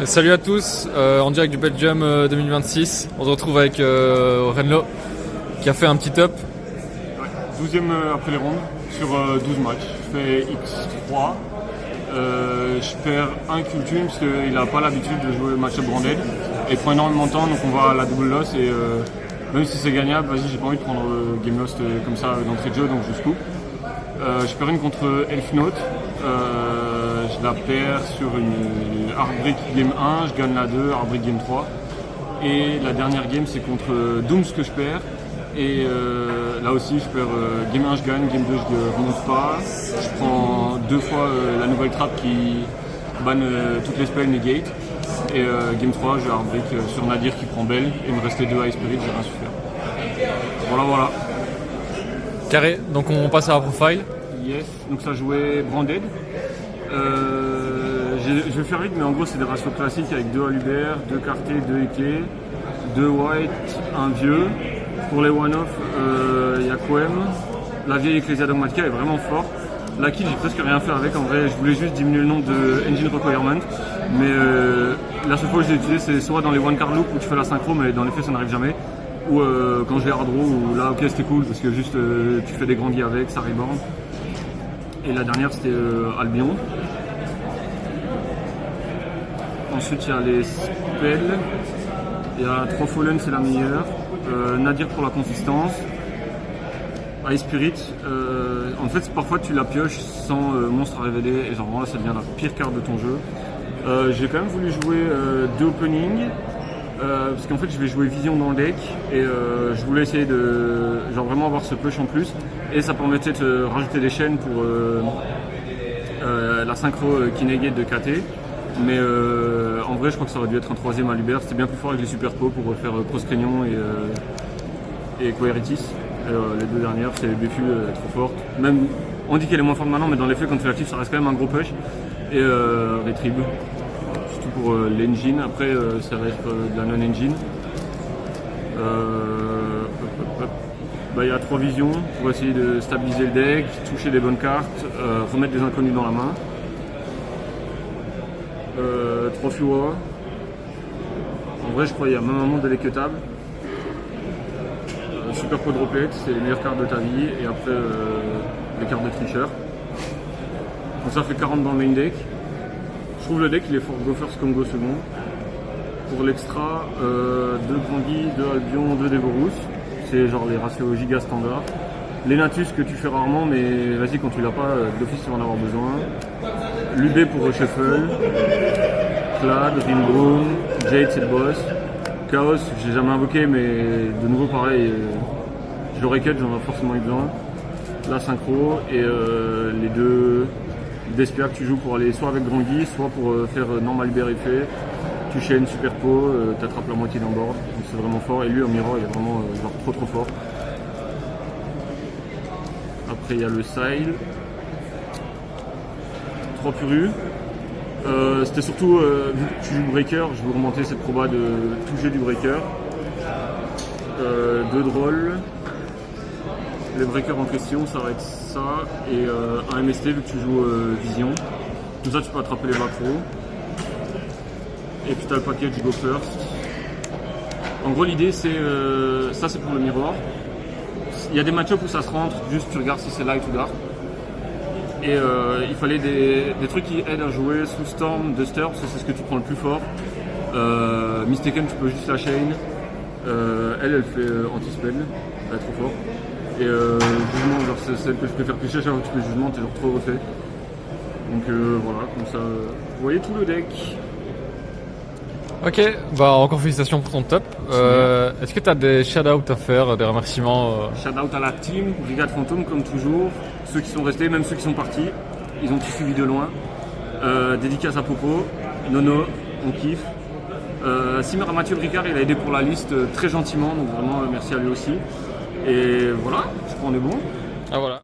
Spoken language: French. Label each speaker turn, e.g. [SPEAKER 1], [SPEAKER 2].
[SPEAKER 1] Salut à tous, en direct du Belgium 2026. On se retrouve avec Renlo qui a fait un petit top.
[SPEAKER 2] Ouais, 12e après les rondes sur 12 matchs. Je fais X3. Je perds un Kultun parce qu'il n'a pas l'habitude de jouer match branded. Et il prend énormément de temps, donc on va à la double loss. Et même si c'est gagnable, vas-y, j'ai pas envie de prendre game lost comme ça d'entrée de jeu, donc je scoop. Je perds une contre Elfnote. Je la perds sur une Heartbreak Game 1, je gagne la 2, Heartbreak Game 3. Et la dernière game, c'est contre Dooms que je perds. Et là aussi, je perds Game 1, je gagne, Game 2, je ne remonte pas. Je prends deux fois la nouvelle trap qui banne toutes les spells negate. Et Game 3, je Heartbreak sur Nadir qui prend Belle. Et il me restait 2 High Spirit, j'ai rien su faire. Voilà.
[SPEAKER 1] Carré, donc on passe à la profile.
[SPEAKER 2] Yes, donc ça jouait Branded. Je vais faire vite, mais en gros c'est des ratios classiques avec 2 Alubert, 2 Carté, 2 Eke, 2 White, 1 vieux. Pour les one-off, il y a Quem. La vieille Ecclesia Dogmatica est vraiment forte. La kill, j'ai presque rien fait avec. En vrai, je voulais juste diminuer le nombre de engine requirement. Mais la seule fois que je l'ai utilisé, c'est soit dans les one card loop où tu fais la synchro, mais dans les faits ça n'arrive jamais. Ou quand je vais hard draw, où là, ok, c'était cool parce que juste tu fais des grands guilles avec, ça reborn. Et la dernière, c'était Albion. Ensuite, il y a les spells. Il y a 3 Fallen, c'est la meilleure. Nadir pour la consistance. High Spirit. En fait, parfois tu la pioches sans monstre à révéler. Et genre, là, ça devient la pire carte de ton jeu. J'ai quand même voulu jouer 2 openings. Parce qu'en fait, je vais jouer Vision dans le deck. Et je voulais essayer de genre vraiment avoir ce push en plus. Et ça permettait de rajouter des chaînes pour la synchro qui negate de KT. Mais en vrai, je crois que ça aurait dû être un 3ème à Lubert. C'était bien plus fort avec les super pots pour faire Proscrignon et Queritis. Les deux dernières, c'est Béfu, trop forte. Même, on dit qu'elle est moins forte maintenant, mais dans les faits, quand tu l'actives, ça reste quand même un gros push. Et Retrib, surtout pour l'engine. Après, ça va être de la non-engine. Il y a 3 visions pour essayer de stabiliser le deck, toucher des bonnes cartes, remettre des inconnus dans la main. 3 Fua. En vrai, je crois qu'il y a même un monde de l'équitable. Super pot droplet, c'est les meilleures cartes de ta vie. Et après, les cartes de tricheur. Donc ça fait 40 dans le main deck. Je trouve le deck il est fort go first comme go second. Pour l'extra, 2 Grandis, 2 Albion, 2 Devorus. C'est genre les ratios giga standard. Les Natus que tu fais rarement, mais vas-y, quand tu l'as pas, d'office tu vas en avoir besoin. L'UB pour Shuffle. Clad, Rimboom, Jade c'est le boss. Chaos, j'ai jamais invoqué, mais de nouveau pareil, je l'aurais cut, j'en ai forcément eu besoin. La synchro et les 2 Despia que tu joues pour aller soit avec Grand Guy, soit pour faire normal Uber effet. Tu chaînes super pot, t'attrapes la moitié d'un board, donc c'est vraiment fort. Et lui en mirror il est vraiment genre trop fort. Après il y a le Sile, 3 Purus. C'était surtout, vu que tu joues Breaker, je veux remonter cette proba de toucher du Breaker. 2 drôles. Les Breakers en question, ça va être ça. Et un MST vu que tu joues Vision. Tout ça, tu peux attraper les macros. Et puis tu as le package Go First. En gros, l'idée, c'est ça, c'est pour le mirror. Il y a des match-ups où ça se rentre, juste tu regardes si c'est light ou dark. Et il fallait des trucs qui aident à jouer sous Storm, Duster, parce que c'est ce que tu prends le plus fort. Mistaken, tu peux juste la chain. Elle fait anti-spell, elle est trop forte. Et jugement, genre c'est celle que je préfère pêcher à chaque fois que tu fais jugement, t'es genre trop refait. Donc voilà, comme ça, vous voyez tout le deck.
[SPEAKER 1] Ok, encore félicitations pour ton top. Est-ce que tu as des shout-outs à faire, des remerciements
[SPEAKER 2] Shout-out à la team, Brigade Fantôme comme toujours. Ceux qui sont restés, même ceux qui sont partis, ils ont tous suivi de loin. Dédicace à Popo, Nono, on kiffe. Simer à Mathieu Bricard, il a aidé pour la liste très gentiment, donc vraiment merci à lui aussi. Et voilà, je crois qu'on est bon.
[SPEAKER 1] Ah voilà.